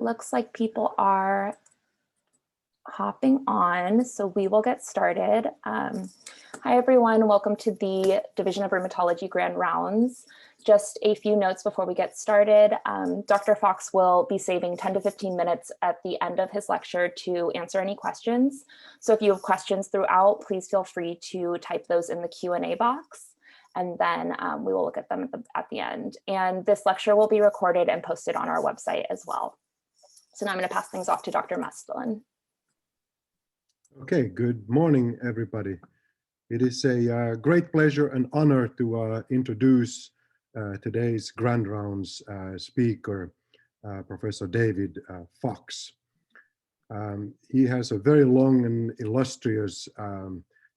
Looks like people are hopping on, so we will get started. Hi, everyone. Welcome to the Division of Rheumatology Grand Rounds. Just a few notes before we get started. Dr. Fox will be saving 10 to 15 minutes at the end of his lecture to answer any questions. So if you have questions throughout, please feel free to type those in the Q&A box, and then we will look at them at the end. And this lecture will be recorded and posted on our website as well. So now I'm going to pass things off to Dr. Mustelin. Okay, good morning, everybody. It is a great pleasure and honor to introduce today's Grand Rounds speaker, Professor David Fox. He has a very long and illustrious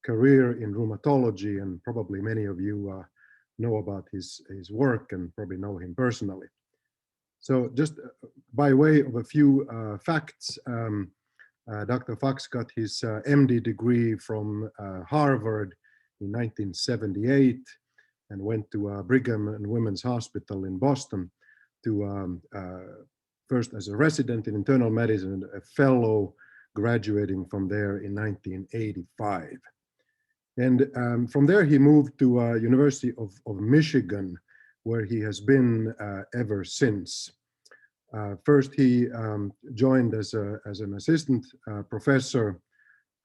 career in rheumatology, and probably many of you know about his work and probably know him personally. So just by way of a few facts, Dr. Fox got his MD degree from Harvard in 1978 and went to Brigham and Women's Hospital in Boston to first as a resident in internal medicine and a fellow, graduating from there in 1985. And from there he moved to University of Michigan, where he has been ever since. First, he joined as an assistant professor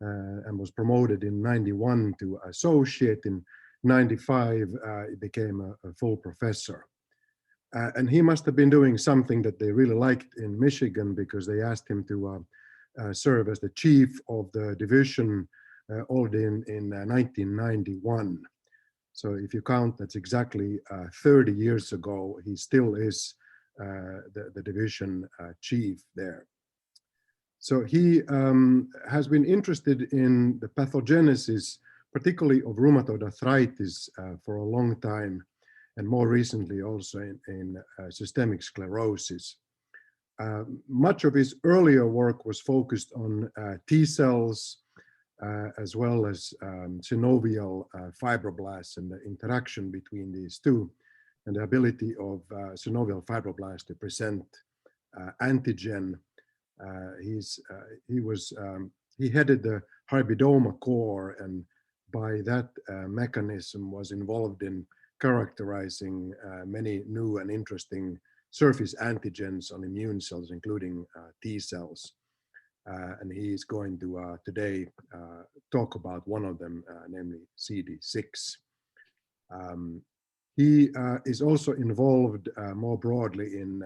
and was promoted in 91 to associate. In 95, he became a full professor. And he must have been doing something that they really liked in Michigan, because they asked him to serve as the chief of the division already in 1991. So if you count, that's exactly 30 years ago. He still is the division chief there. So he has been interested in the pathogenesis, particularly of rheumatoid arthritis, for a long time, and more recently also in systemic sclerosis. Much of his earlier work was focused on T cells, as well as synovial fibroblasts and the interaction between these two, and the ability of synovial fibroblasts to present antigen. He headed the hybridoma core, and by that mechanism was involved in characterizing many new and interesting surface antigens on immune cells, including T cells. And he is going to today talk about one of them, namely CD6. He is also involved more broadly in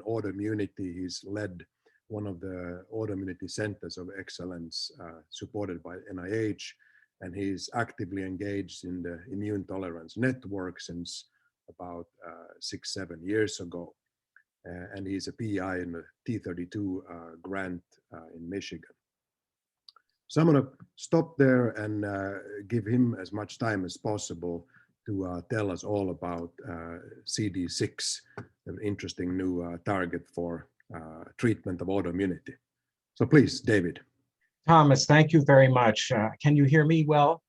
autoimmunity. He's led one of the autoimmunity centers of excellence supported by NIH, and he's actively engaged in the immune tolerance network since about 6-7 years ago. And he's a PI in the T32 grant in Michigan. So I'm going to stop there and give him as much time as possible to tell us all about CD6, an interesting new target for treatment of autoimmunity. So please, David. Thomas, thank you very much. Can you hear me well?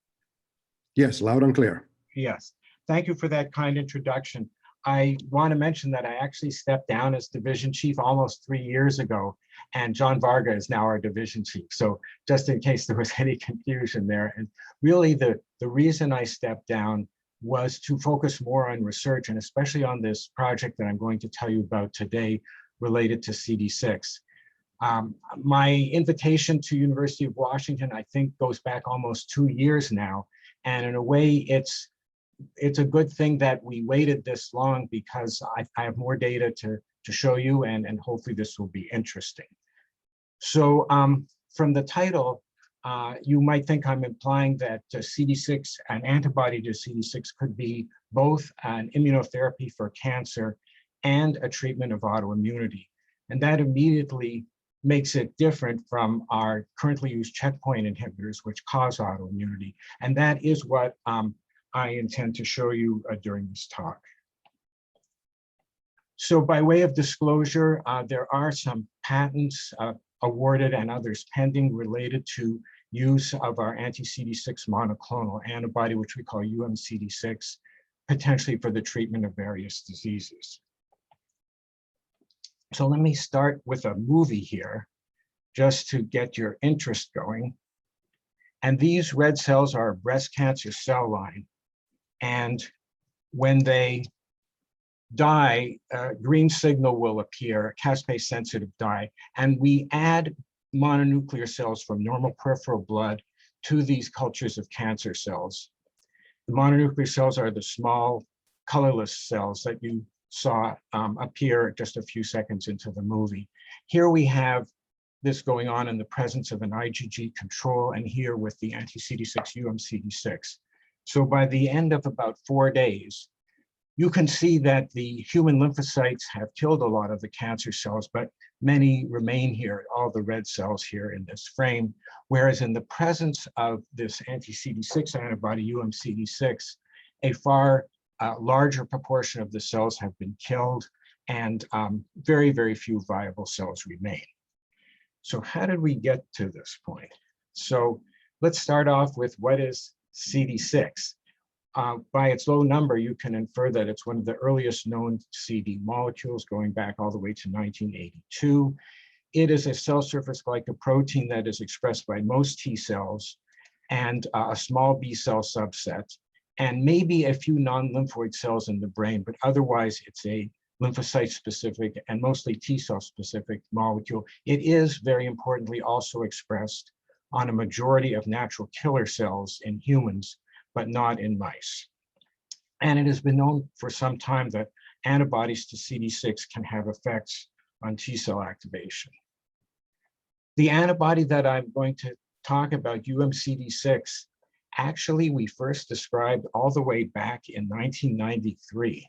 Yes, loud and clear. Yes, thank you for that kind introduction. I want to mention that I actually stepped down as division chief almost 3 years ago, and John Varga is now our division chief. So just in case there was any confusion there. And really the reason I stepped down was to focus more on research, and especially on this project that I'm going to tell you about today related to CD6. My invitation to University of Washington, I think, goes back almost 2 years now. And in a way, it's a good thing that we waited this long, because I have more data to show you, and hopefully this will be interesting. So from the title, you might think I'm implying that CD6, an antibody to CD6, could be both an immunotherapy for cancer and a treatment of autoimmunity. And that immediately makes it different from our currently used checkpoint inhibitors, which cause autoimmunity. And that is what I intend to show you during this talk. So by way of disclosure, there are some patents awarded and others pending related to use of our anti-CD6 monoclonal antibody, which we call UMCD6, potentially for the treatment of various diseases. So let me start with a movie here, just to get your interest going. And these red cells are a breast cancer cell line. And when they die, a green signal will appear, a caspase-sensitive dye, and we add mononuclear cells from normal peripheral blood to these cultures of cancer cells. The mononuclear cells are the small colorless cells that you saw appear just a few seconds into the movie. Here we have this going on in the presence of an IgG control, and here with the anti-CD6 CD6. So by the end of about 4 days, you can see that the human lymphocytes have killed a lot of the cancer cells, but many remain here, all the red cells here in this frame, whereas in the presence of this anti-CD6 antibody, CD6, a far larger proportion of the cells have been killed, and very, very few viable cells remain. So how did we get to this point? So let's start off with what is CD6. By its low number, you can infer that it's one of the earliest known CD molecules going back all the way to 1982. It is a cell surface glycoprotein that is expressed by most T cells and a small B cell subset, and maybe a few non-lymphoid cells in the brain, but otherwise it's a lymphocyte-specific and mostly T cell-specific molecule. It is, very importantly, also expressed on a majority of natural killer cells in humans, but not in mice. And it has been known for some time that antibodies to CD6 can have effects on T cell activation. The antibody that I'm going to talk about, CD6, actually we first described all the way back in 1993.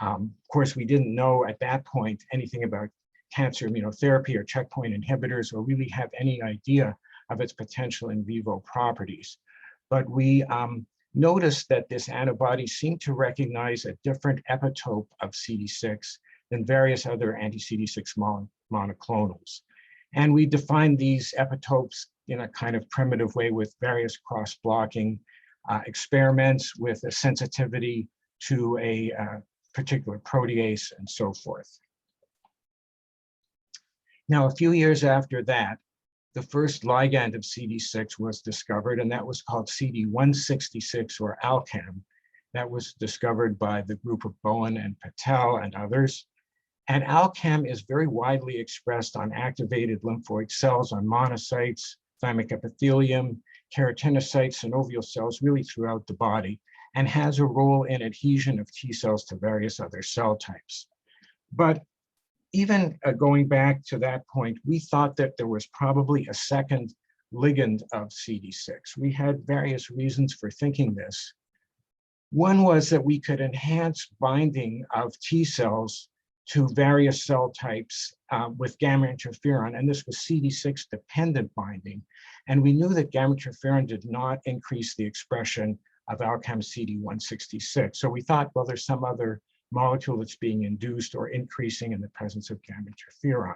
Of course, we didn't know at that point anything about cancer immunotherapy or checkpoint inhibitors, or really have any idea of its potential in vivo properties. But we noticed that this antibody seemed to recognize a different epitope of CD6 than various other anti-CD6 monoclonals. And we defined these epitopes in a kind of primitive way with various cross-blocking experiments with a sensitivity to a particular protease and so forth. Now, a few years after that, the first ligand of CD6 was discovered, and that was called CD166, or ALCAM. That was discovered by the group of Bowen and Patel and others. And ALCAM is very widely expressed on activated lymphoid cells, on monocytes, thymic epithelium, keratinocytes, synovial cells, really throughout the body, and has a role in adhesion of T cells to various other cell types. But even going back to that point, we thought that there was probably a second ligand of CD6. We had various reasons for thinking this. One was that we could enhance binding of T cells to various cell types with gamma interferon, and this was CD6 dependent binding. And we knew that gamma interferon did not increase the expression of ALCAM CD166. So we thought, well, there's some other molecule that's being induced or increasing in the presence of gamma interferon.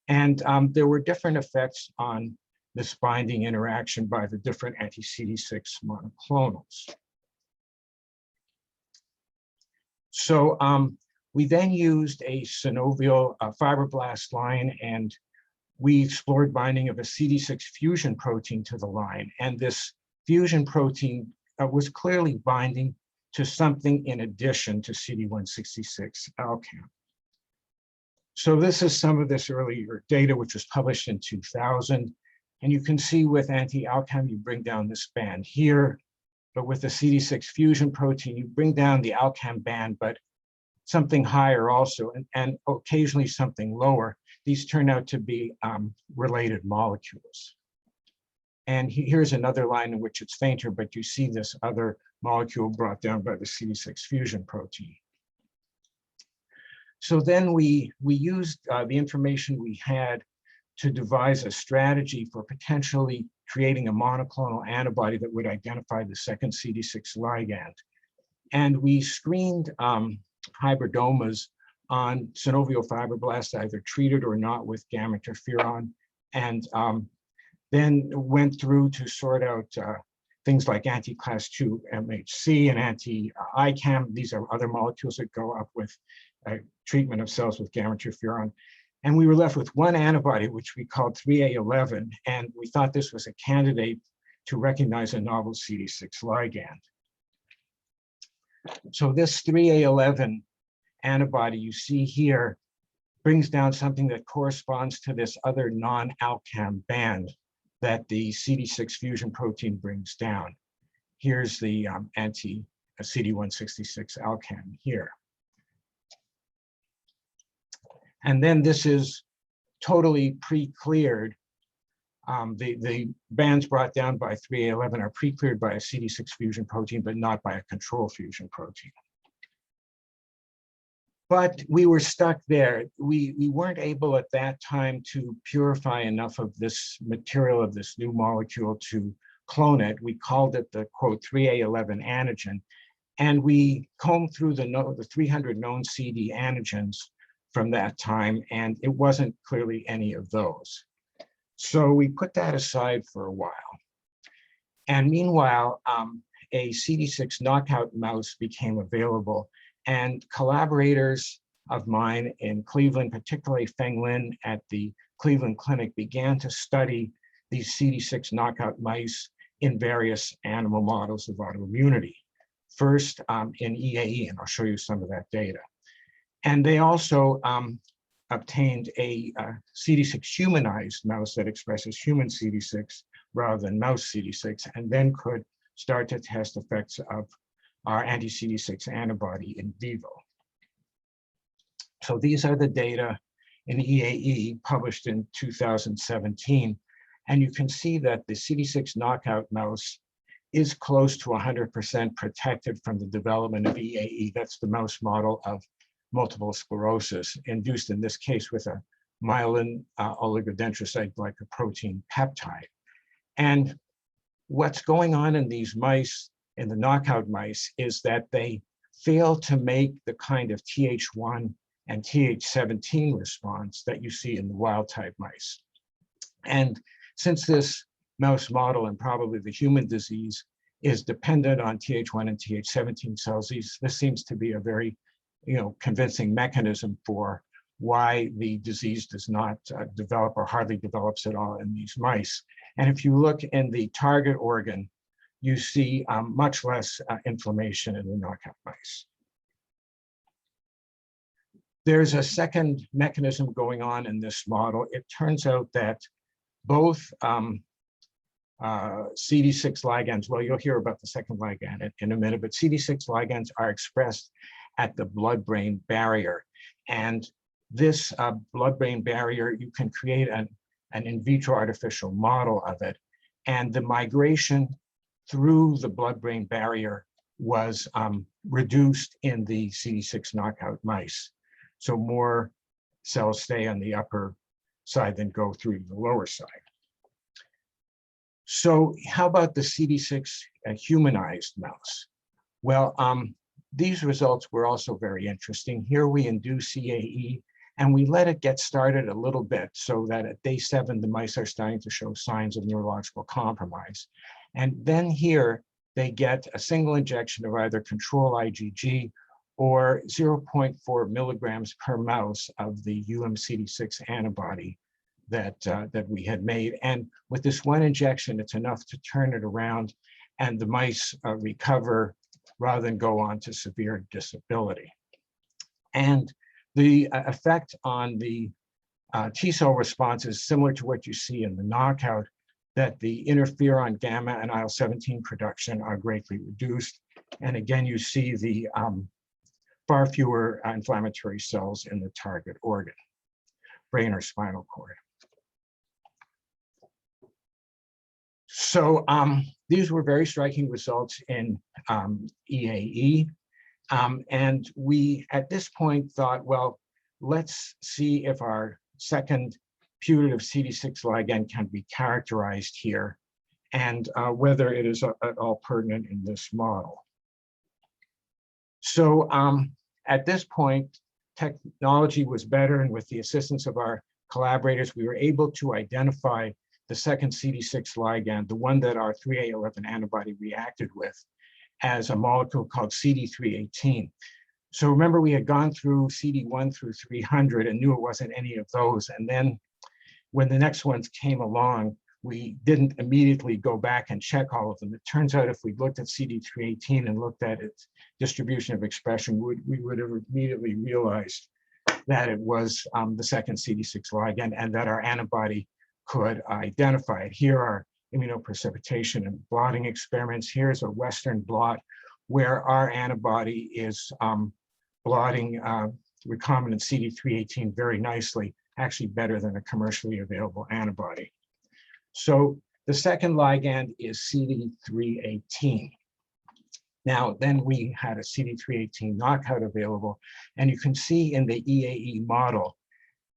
And there were different effects on this binding interaction by the different anti-CD6 monoclonals. So we then used a synovial fibroblast line, and we explored binding of a CD6 fusion protein to the line. And this fusion protein was clearly binding to something in addition to CD166 ALCAM. So this is some of this earlier data, which was published in 2000. And you can see with anti-ALCAM, you bring down this band here, but with the CD6 fusion protein, you bring down the ALCAM band, but something higher also, and occasionally something lower. These turn out to be related molecules. And here's another line in which it's fainter, but you see this other molecule brought down by the CD6 fusion protein. So then we used the information we had to devise a strategy for potentially creating a monoclonal antibody that would identify the second CD6 ligand. And we screened hybridomas on synovial fibroblasts, either treated or not with gamma interferon, and then went through to sort out things like anti-class 2 MHC and anti-ICAM. These are other molecules that go up with treatment of cells with gamma interferon. And we were left with one antibody, which we called 3A11, and we thought this was a candidate to recognize a novel CD6 ligand. So this 3A11 antibody you see here brings down something that corresponds to this other non-alcam band that the CD6 fusion protein brings down. Here's the CD166 alcam here. And then this is totally pre-cleared. The bands brought down by 3A11 are pre-cleared by a CD6 fusion protein, but not by a control fusion protein. But we were stuck there. We weren't able at that time to purify enough of this material, of this new molecule, to clone it. We called it the, quote, 3A11 antigen. And we combed through the 300 known CD antigens from that time, and it wasn't clearly any of those. So we put that aside for a while. And meanwhile, a CD6 knockout mouse became available, and collaborators of mine in Cleveland, particularly Feng Lin at the Cleveland Clinic, began to study these CD6 knockout mice in various animal models of autoimmunity. First in EAE, and I'll show you some of that data. And they also obtained a CD6 humanized mouse that expresses human CD6 rather than mouse CD6, and then could start to test effects of our anti-CD6 antibody in vivo. So these are the data in EAE published in 2017. And you can see that the CD6 knockout mouse is close to 100% protected from the development of EAE. That's the mouse model of multiple sclerosis, induced in this case with a myelin oligodendrocyte glycoprotein peptide. And what's going on in these mice, in the knockout mice, is that they fail to make the kind of Th1 and Th17 response that you see in the wild type mice. And since this mouse model, and probably the human disease, is dependent on Th1 and Th17 cells, this seems to be a very convincing mechanism for why the disease does not develop, or hardly develops at all, in these mice. And if you look in the target organ, you see much less inflammation in the knockout mice. There's a second mechanism going on in this model. It turns out that both CD6 ligands, well, you'll hear about the second ligand in a minute, but CD6 ligands are expressed at the blood-brain barrier. And this blood-brain barrier, you can create an in vitro artificial model of it. And the migration through the blood-brain barrier was reduced in the CD6 knockout mice. So more cells stay on the upper side than go through the lower side. So how about the CD6 humanized mouse? Well, these results were also very interesting. Here we induce EAE, and we let it get started a little bit, so that at day 7, the mice are starting to show signs of neurological compromise. And then here, they get a single injection of either control IgG or 0.4 milligrams per mouse of the CD6 antibody that we had made. And with this one injection, it's enough to turn it around, and the mice recover rather than go on to severe disability. And the effect on the T cell response is similar to what you see in the knockout, that the interferon gamma and IL-17 production are greatly reduced. And again, you see the far fewer inflammatory cells in the target organ, brain or spinal cord. So these were very striking results in EAE. And we, at this point, thought, well, let's see if our second putative CD6 ligand can be characterized here, and whether it is at all pertinent in this model. So at this point, technology was better, and with the assistance of our collaborators, we were able to identify the second CD6 ligand, the one that our 3A11 antibody reacted with, as a molecule called CD318. So remember, we had gone through CD1 through 300 and knew it wasn't any of those. And then when the next ones came along, we didn't immediately go back and check all of them. It turns out if we looked at CD318 and looked at its distribution of expression, we would have immediately realized that it was the second CD6 ligand and that our antibody could identify it. Here are immunoprecipitation and blotting experiments. Here's a Western blot where our antibody is blotting recombinant CD318 very nicely, actually better than a commercially available antibody. So the second ligand is CD318. Now, then we had a CD318 knockout available, and you can see in the EAE model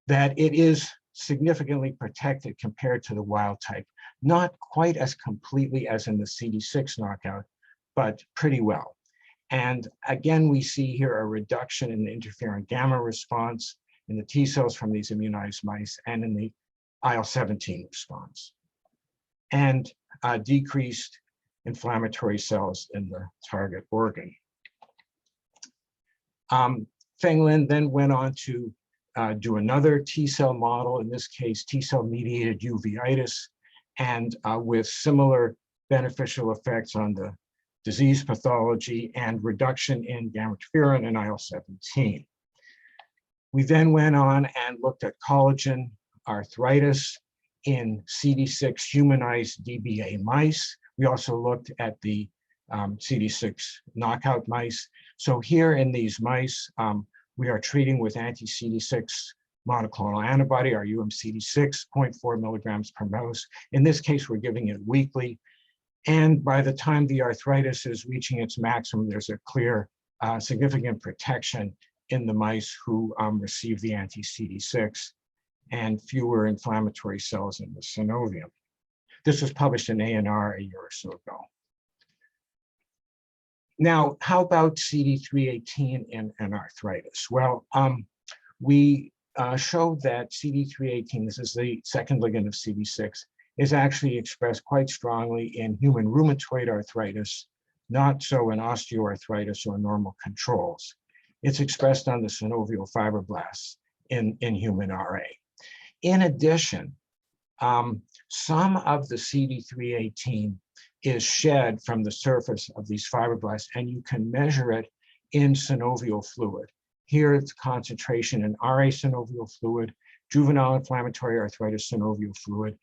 that it is significantly protected compared to the wild type. Not quite as completely as in the CD6 knockout, but pretty well. And again, we see here a reduction in the interferon gamma response in the T cells from these immunized mice and in the IL-17 response, and decreased inflammatory cells in the target organ. Feng Lin then went on to do another T cell model, in this case, T cell mediated uveitis, and with similar beneficial effects on the disease pathology and reduction in gamma interferon and IL-17. We then went on and looked at collagen arthritis in CD6-humanized DBA mice. We also looked at the CD6 knockout mice. So here in these mice, we are treating with anti-CD6 monoclonal antibody, our UMCD6, 0.4 milligrams per mouse. In this case, we're giving it weekly. And by the time the arthritis is reaching its maximum, there's a clear significant protection in the mice who receive the anti-CD6 and fewer inflammatory cells in the synovium. This was published in A&R a year or so ago. Now, how about CD318 in arthritis? Well, we showed that CD318, this is the second ligand of CD6, is actually expressed quite strongly in human rheumatoid arthritis, not so in osteoarthritis or normal controls. It's expressed on the synovial fibroblasts in human RA. In addition, some of the CD318 is shed from the surface of these fibroblasts, and you can measure it in synovial fluid. Here it's concentration in RA synovial fluid, juvenile inflammatory arthritis synovial fluid.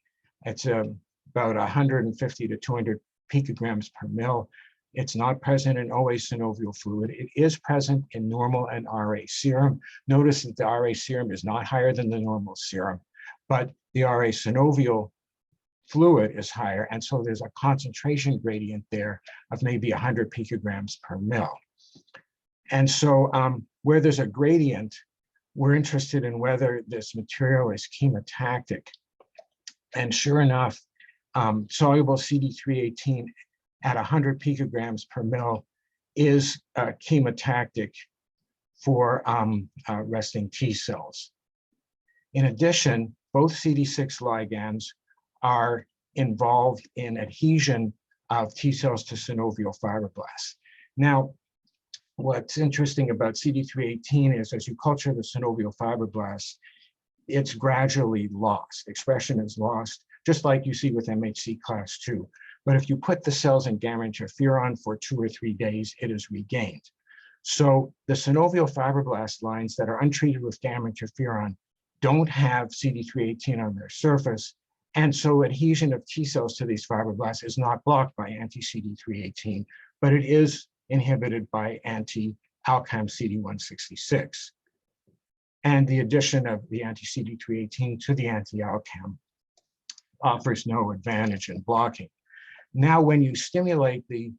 It's about 150 to 200 picograms per mil. It's not present in OA synovial fluid. It is present in normal and RA serum. Notice that the RA serum is not higher than the normal serum, but the RA synovial fluid is higher, and so there's a concentration gradient there of maybe 100 picograms per mil. And so where there's a gradient, we're interested in whether this material is chemotactic. And sure enough, soluble CD318 at 100 picograms per mil is chemotactic for resting T cells. In addition, both CD6 ligands are involved in adhesion of T cells to synovial fibroblasts. Now, what's interesting about CD318 is as you culture the synovial fibroblasts, it's gradually lost. Expression is lost, just like you see with MHC class 2. But if you put the cells in gamma interferon for 2 or 3 days, it is regained. So the synovial fibroblast lines that are untreated with gamma interferon don't have CD318 on their surface. And so adhesion of T cells to these fibroblasts is not blocked by anti-CD318, but it is inhibited by anti-alcam CD166. And the addition of the anti-CD318 to the anti-alcam offers no advantage in blocking. Now, when you stimulate the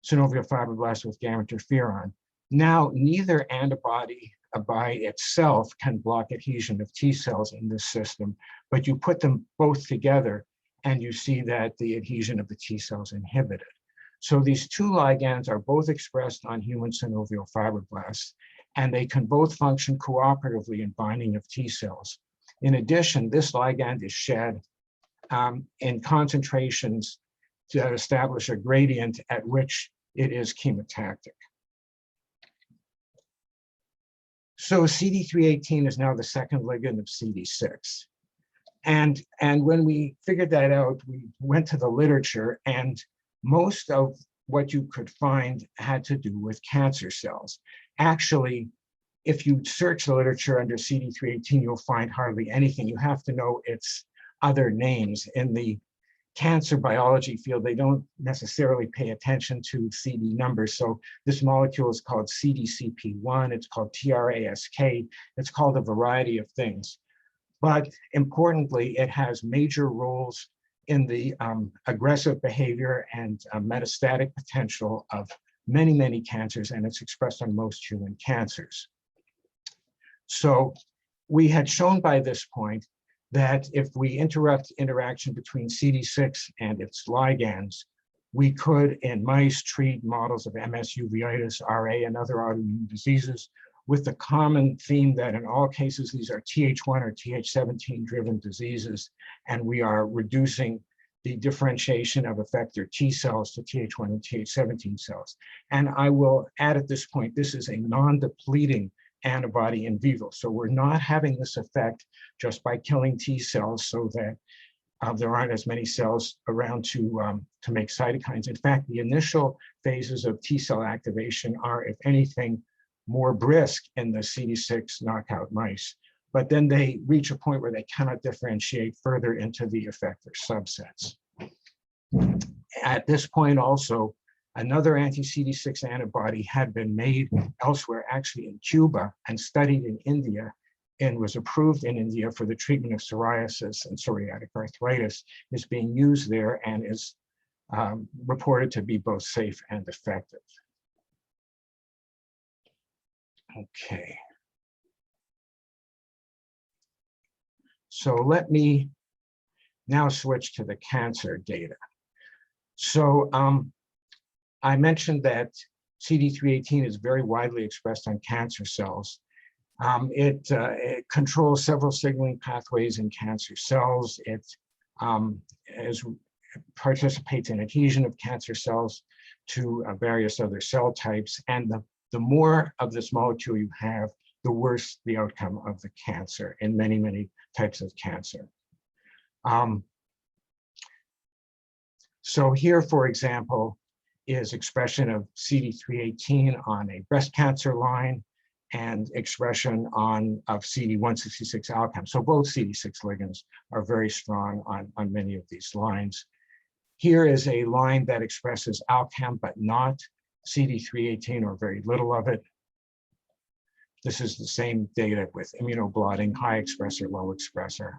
synovial fibroblast with gamma interferon, now neither antibody by itself can block adhesion of T cells in this system, but you put them both together and you see that the adhesion of the T cells inhibited. So these two ligands are both expressed on human synovial fibroblasts, and they can both function cooperatively in binding of T cells. In addition, this ligand is shed in concentrations to establish a gradient at which it is chemotactic. So CD318 is now the second ligand of CD6. And when we figured that out, we went to the literature, and most of what you could find had to do with cancer cells. Actually, if you search the literature under CD318, you'll find hardly anything. You have to know its other names. In the cancer biology field, they don't necessarily pay attention to CD numbers. So this molecule is called CDCP1, it's called TRASK, it's called a variety of things. But importantly, it has major roles in the aggressive behavior and metastatic potential of many, many cancers, and it's expressed on most human cancers. So we had shown by this point that if we interrupt interaction between CD6 and its ligands, we could, in mice, treat models of MS, uveitis, RA, and other autoimmune diseases, with the common theme that in all cases, these are Th1 or Th17 driven diseases, and we are reducing the differentiation of effector T cells to Th1 and Th17 cells. And I will add at this point, this is a non-depleting antibody in vivo. So we're not having this effect just by killing T cells so that there aren't as many cells around to make cytokines. In fact, the initial phases of T cell activation are, if anything, more brisk in the CD6 knockout mice, but then they reach a point where they cannot differentiate further into the effector subsets. At this point also, another anti-CD6 antibody had been made elsewhere, actually in Cuba, and studied in India, and was approved in India for the treatment of psoriasis and psoriatic arthritis, is being used there and is reported to be both safe and effective. Okay. So let me now switch to the cancer data. So I mentioned that CD318 is very widely expressed on cancer cells. It controls several signaling pathways in cancer cells. It participates in adhesion of cancer cells to various other cell types. And the more of this molecule you have, the worse the outcome of the cancer in many, many types of cancer. So here, for example, is expression of CD318 on a breast cancer line and expression of CD166 ALCAM. So both CD6 ligands are very strong on many of these lines. Here is a line that expresses ALCAM, but not CD318 or very little of it. This is the same data with immunoblotting, high expressor, low expressor.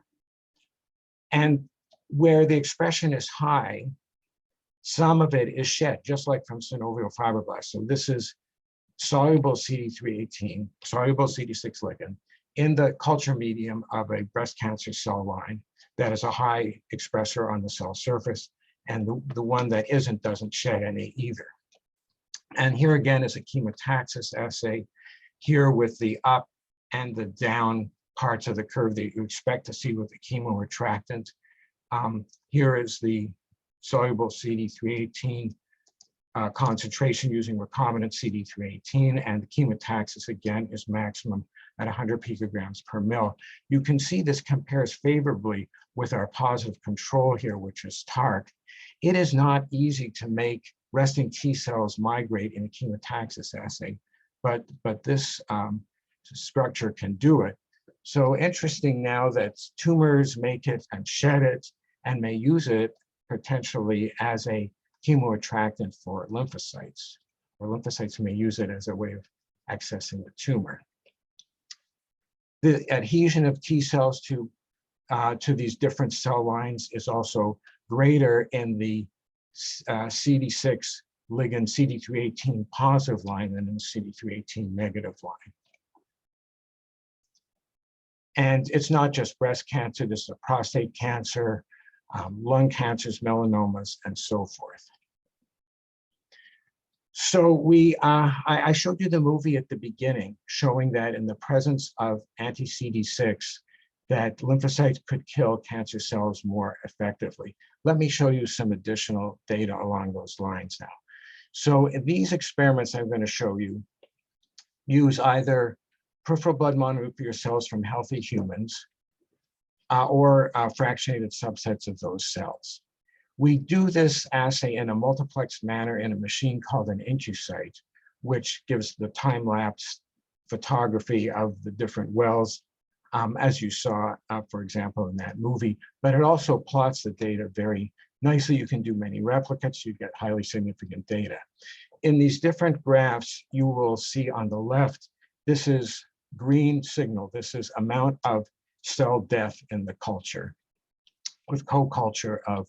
And where the expression is high, some of it is shed, just like from synovial fibroblasts. So this is soluble CD318, soluble CD6 ligand in the culture medium of a breast cancer cell line that is a high expressor on the cell surface, and the one that isn't doesn't shed any either. And here again is a chemotaxis assay, here with the up and the down parts of the curve that you expect to see with the chemoattractant. Here is the soluble CD318 concentration using recombinant CD318, and the chemotaxis again is maximum at 100 picograms per mil. You can see this compares favorably with our positive control here, which is TARC. It is not easy to make resting T cells migrate in a chemotaxis assay, but this structure can do it. So interesting now that tumors make it and shed it and may use it potentially as a chemoattractant for lymphocytes, or lymphocytes may use it as a way of accessing the tumor. The adhesion of T cells to these different cell lines is also greater in the CD6 ligand CD318 positive line than in the CD318 negative line. And it's not just breast cancer, this is a prostate cancer, lung cancers, melanomas, and so forth. So I showed you the movie at the beginning, showing that in the presence of anti-CD6, that lymphocytes could kill cancer cells more effectively. Let me show you some additional data along those lines now. So in these experiments I'm going to show you use either peripheral blood mononuclear cells from healthy humans or fractionated subsets of those cells. We do this assay in a multiplexed manner in a machine called an IntuSight, which gives the time-lapse photography of the different wells, as you saw, for example, in that movie, but it also plots the data very nicely. You can do many replicates, you get highly significant data. In these different graphs, you will see on the left, this is green signal. This is amount of cell death in the culture with co-culture of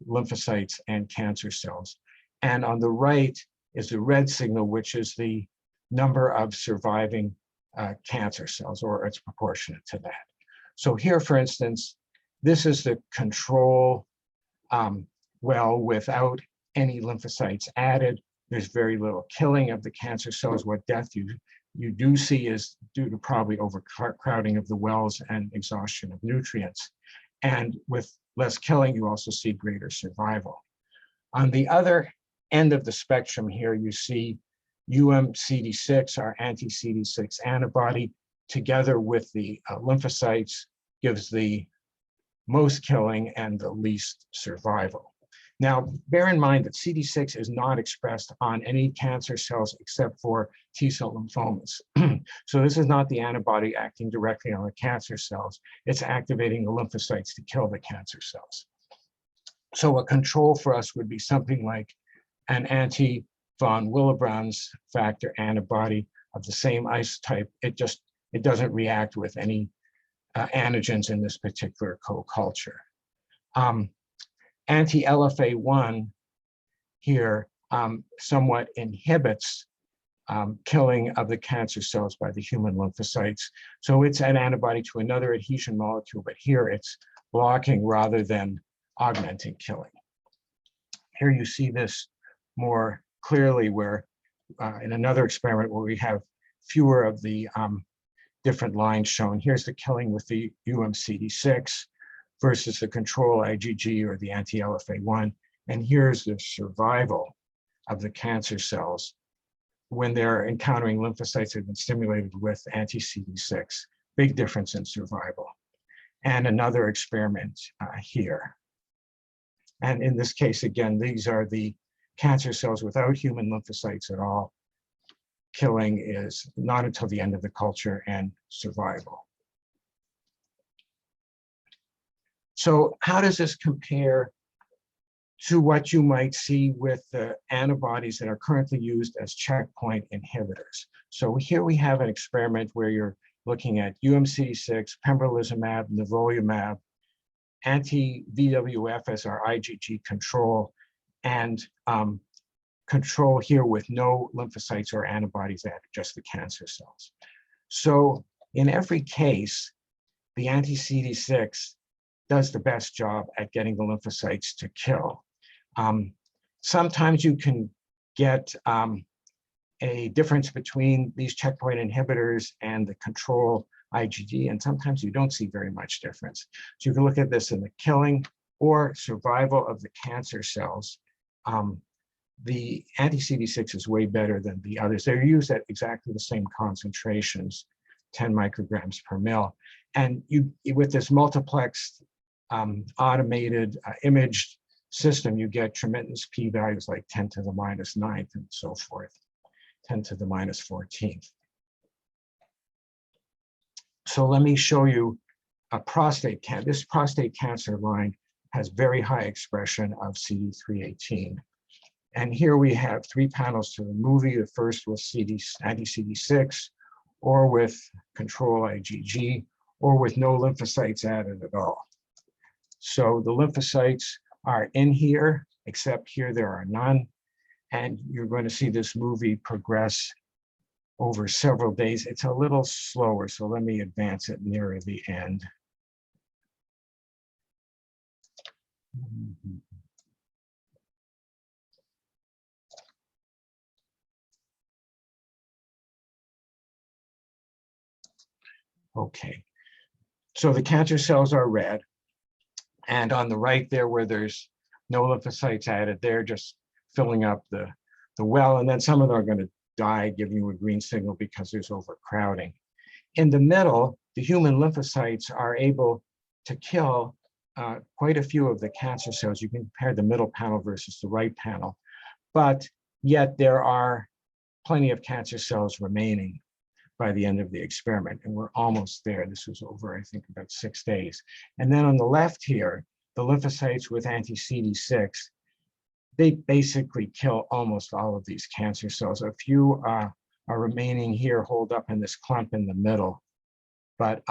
lymphocytes and cancer cells. And on the right is the red signal, which is the number of surviving cancer cells, or it's proportionate to that. So here, for instance, this is the control well without any lymphocytes added. There's very little killing of the cancer cells. What death you do see is due to probably overcrowding of the wells and exhaustion of nutrients. And with less killing, you also see greater survival. On the other end of the spectrum here, you see CD6, our anti-CD6 antibody, together with the lymphocytes, gives the most killing and the least survival. Now, bear in mind that CD6 is not expressed on any cancer cells except for T-cell lymphomas. So this is not the antibody acting directly on the cancer cells. It's activating the lymphocytes to kill the cancer cells. So a control for us would be something like an anti-von Willebrand's factor antibody of the same isotype. It doesn't react with any antigens in this particular co-culture. Anti-LFA1 here somewhat inhibits killing of the cancer cells by the human lymphocytes. So it's an antibody to another adhesion molecule, but here it's blocking rather than augmenting killing. Here you see this more clearly where in another experiment where we have fewer of the different lines shown. Here's the killing with the CD6 versus the control IgG or the anti-LFA1. And here's the survival of the cancer cells when they're encountering lymphocytes that have been stimulated with anti-CD6. Big difference in survival. And another experiment here. And in this case, again, these are the cancer cells without human lymphocytes at all. Killing is not until the end of the culture and survival. So how does this compare to what you might see with the antibodies that are currently used as checkpoint inhibitors? So here we have an experiment where you're looking at CD6, pembrolizumab, nivolumab, anti-VWF as our IgG control, and control here with no lymphocytes or antibodies added, just the cancer cells. So in every case, the anti-CD6 does the best job at getting the lymphocytes to kill. Sometimes you can get a difference between these checkpoint inhibitors and the control IgG, and sometimes you don't see very much difference. So you can look at this in the killing or survival of the cancer cells. The anti-CD6 is way better than the others. They're used at exactly the same concentrations, 10 micrograms per mil. And with this multiplexed automated imaged system, you get tremendous p-values like 10 to the minus 9th and so forth, 10 to the minus 14th. So let me show you a prostate cancer. This prostate cancer line has very high expression of CD318. And here we have 3 panels to the movie. The first was anti-CD6, or with control IgG, or with no lymphocytes added at all. So the lymphocytes are in here, except here there are none. And you're going to see this movie progress over several days. It's a little slower, so let me advance it nearer the end. Okay, so the cancer cells are red. And on the right there where there's no lymphocytes added, they're just filling up the well. And then some of them are going to die, giving you a green signal because there's overcrowding. In the middle, the human lymphocytes are able to kill quite a few of the cancer cells. You can compare the middle panel versus the right panel, but yet there are plenty of cancer cells remaining by the end of the experiment, and we're almost there. This was over, I think, about 6 days. And then on the left here, the lymphocytes with anti-CD6, they basically kill almost all of these cancer cells. A few are remaining here, holed up in this clump in the middle, but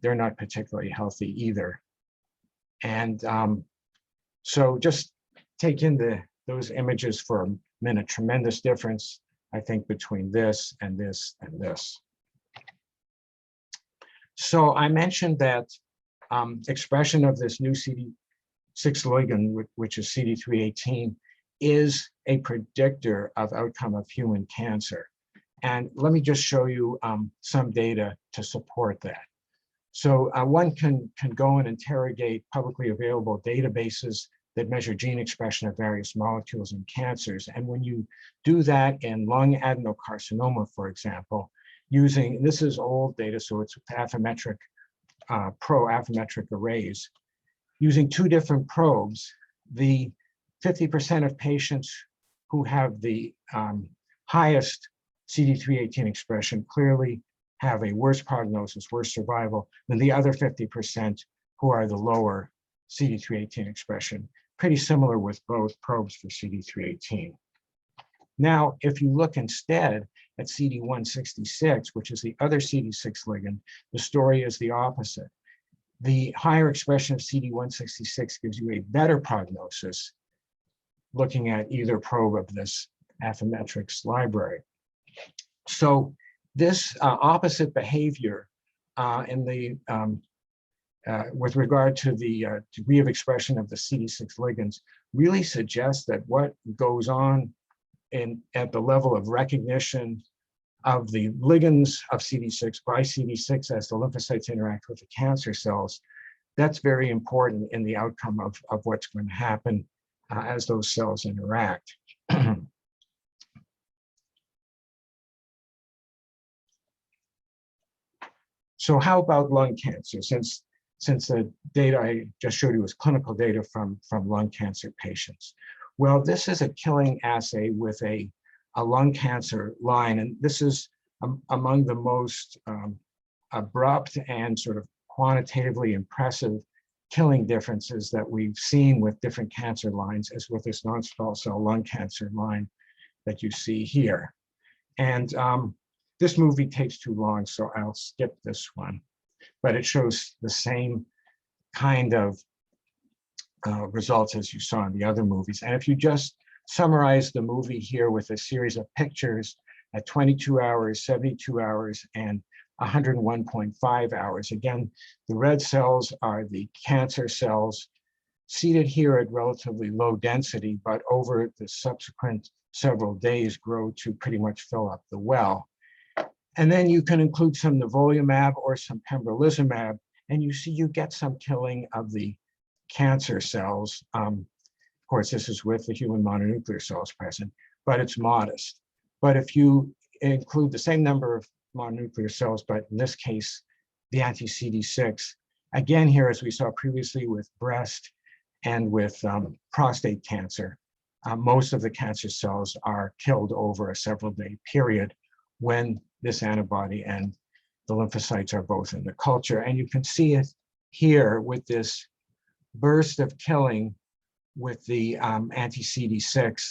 they're not particularly healthy either. And so just take in those images for a minute. Tremendous difference, I think, between this and this and this. So I mentioned that expression of this new CD6 ligand, which is CD318, is a predictor of outcome of human cancer. And let me just show you some data to support that. So one can go and interrogate publicly available databases that measure gene expression of various molecules in cancers. And when you do that in lung adenocarcinoma, for example, using, this is old data, so it's affymetric, pro-affymetric arrays, using 2 different probes, the 50% of patients who have the highest CD318 expression clearly have a worse prognosis, worse survival than the other 50% who are the lower CD318 expression. Pretty similar with both probes for CD318. Now, if you look instead at CD166, which is the other CD6 ligand, the story is the opposite. The higher expression of CD166 gives you a better prognosis looking at either probe of this affymetrics library. So this opposite behavior in the with regard to the degree of expression of the CD6 ligands really suggests that what goes on at the level of recognition of the ligands of CD6 by CD6 as the lymphocytes interact with the cancer cells, that's very important in the outcome of what's going to happen as those cells interact. So how about lung cancer? Since the data I just showed you was clinical data from lung cancer patients. Well, this is a killing assay with a lung cancer line, and this is among the most abrupt and sort of quantitatively impressive killing differences that we've seen with different cancer lines, as with this non-small cell lung cancer line that you see here. And this movie takes too long, so I'll skip this one, but it shows the same kind of results as you saw in the other movies. And if you just summarize the movie here with a series of pictures at 22 hours, 72 hours, and 101.5 hours. Again, the red cells are the cancer cells seated here at relatively low density, but over the subsequent several days grow to pretty much fill up the well. And then you can include some nivolumab or some pembrolizumab, and you see you get some killing of the cancer cells. Of course, this is with the human mononuclear cells present, but it's modest. But if you include the same number of mononuclear cells, but in this case, the anti-CD6, again here, as we saw previously with breast and with prostate cancer, most of the cancer cells are killed over a several-day period when this antibody and the lymphocytes are both in the culture. And you can see it here with this burst of killing with the anti-CD6,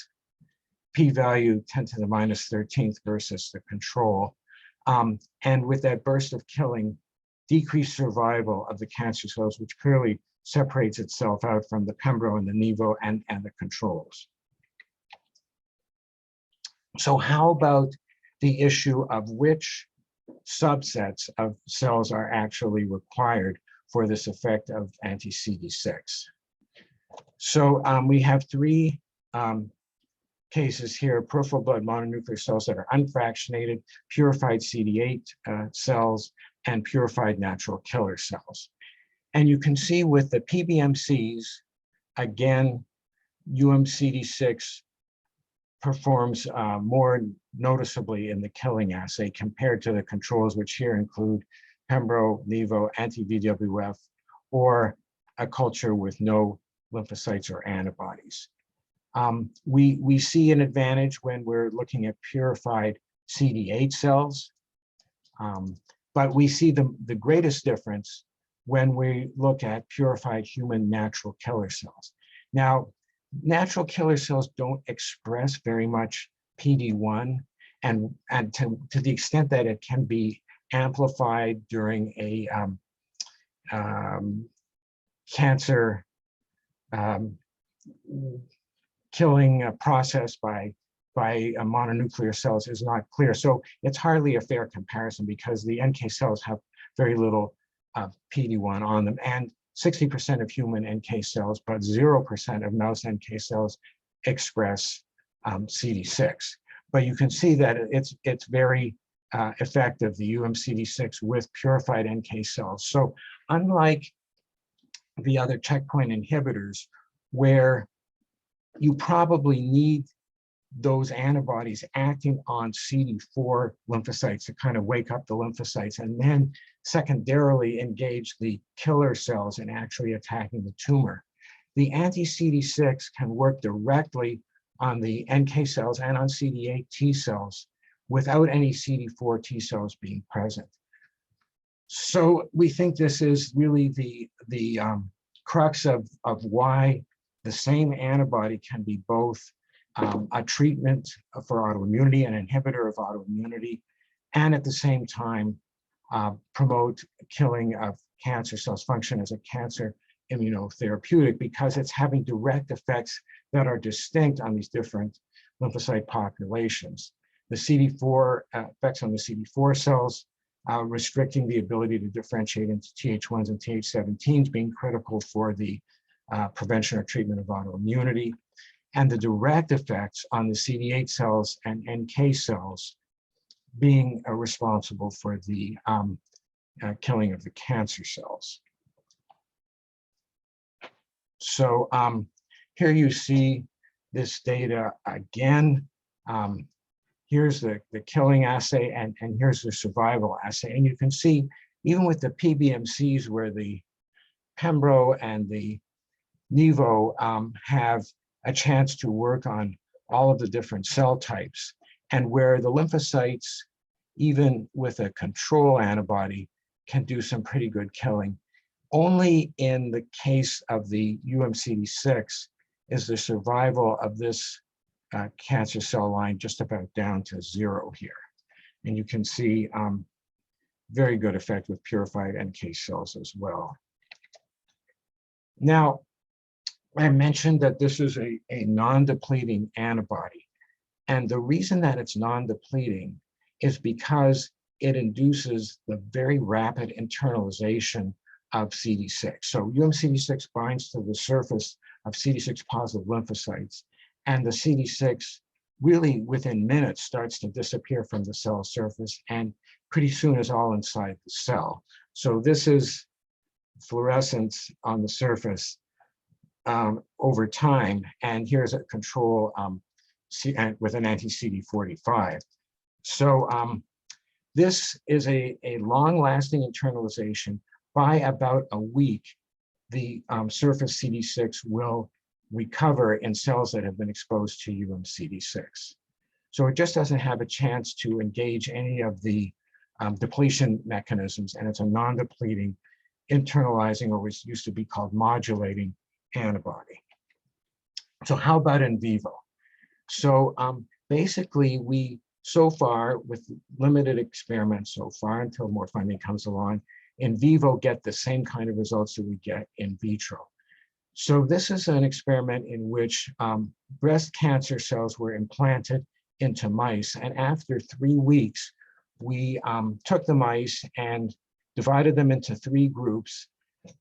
p-value 10 to the minus 13th versus the control. And with that burst of killing, decreased survival of the cancer cells, which clearly separates itself out from the pembro and the nivo and the controls. So how about the issue of which subsets of cells are actually required for this effect of anti-CD6? So we have 3 cases here: peripheral blood mononuclear cells that are unfractionated, purified CD8 cells, and purified natural killer cells. And you can see with the PBMCs, again, UMCD6 performs more noticeably in the killing assay compared to the controls, which here include Pembro, Nivo, anti-VWF, or a culture with no lymphocytes or antibodies. We see an advantage when we're looking at purified CD8 cells, but we see the greatest difference when we look at purified human natural killer cells. Now, natural killer cells don't express very much PD-1, and to the extent that it can be amplified during a cancer killing process by mononuclear cells is not clear. So it's hardly a fair comparison because the NK cells have very little PD-1 on them, and 60% of human NK cells, but 0% of mouse NK cells express CD6. But you can see that it's very effective, the CD6 with purified NK cells. So unlike the other checkpoint inhibitors, where you probably need those antibodies acting on CD4 lymphocytes to kind of wake up the lymphocytes, and then secondarily engage the killer cells in actually attacking the tumor. The anti-CD6 can work directly on the NK cells and on CD8 T cells without any CD4 T cells being present. So we think this is really the crux of why the same antibody can be both a treatment for autoimmunity, an inhibitor of autoimmunity, and at the same time promote killing of cancer cells, function as a cancer immunotherapeutic, because it's having direct effects that are distinct on these different lymphocyte populations. The CD4 effects on the CD4 cells, restricting the ability to differentiate into Th1s and Th17s, being critical for the prevention or treatment of autoimmunity, and the direct effects on the CD8 cells and NK cells being responsible for the killing of the cancer cells. So here you see this data again. Here's the killing assay, and here's the survival assay. And you can see, even with the PBMCs where the Pembro and the Nivo have a chance to work on all of the different cell types, and where the lymphocytes, even with a control antibody, can do some pretty good killing. Only in the case of the CD6 is the survival of this cancer cell line just about down to 0 here. And you can see very good effect with purified NK cells as well. Now, I mentioned that this is a non-depleting antibody. And the reason that it's non-depleting is because it induces the very rapid internalization of CD6. So CD6 binds to the surface of CD6 positive lymphocytes, and the CD6 really within minutes starts to disappear from the cell surface, and pretty soon is all inside the cell. So this is fluorescence on the surface over time, and here's a control with an anti-CD45. So this is a long-lasting internalization. By about a week, the surface CD6 will recover in cells that have been exposed to CD6. So it just doesn't have a chance to engage any of the depletion mechanisms, and it's a non-depleting, internalizing, or what used to be called modulating antibody. So how about in vivo? So basically, we so far, with limited experiments so far until more funding comes along, in vivo get the same kind of results that we get in vitro. So this is an experiment in which breast cancer cells were implanted into mice, and after 3 weeks, we took the mice and divided them into 3 groups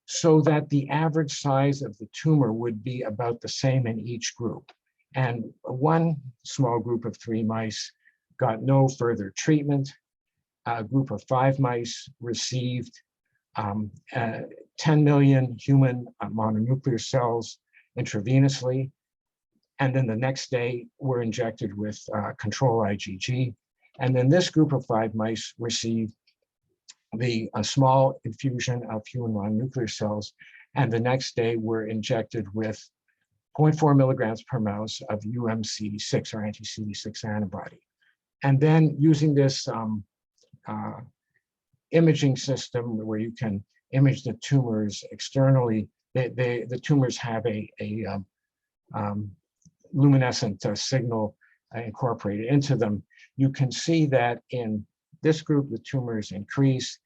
so that the average size of the tumor would be about the same in each group. And one small group of 3 mice got no further treatment. A group of 5 mice received 10 million human mononuclear cells intravenously. And then the next day were injected with control IgG. And then this group of 5 mice received a small infusion of human mononuclear cells, and the next day were injected with 0.4 milligrams per mouse of CD6 or anti-CD6 antibody. And then using this imaging system where you can image the tumors externally, the tumors have a luminescent signal incorporated into them. You can see that in this group, the tumors increase.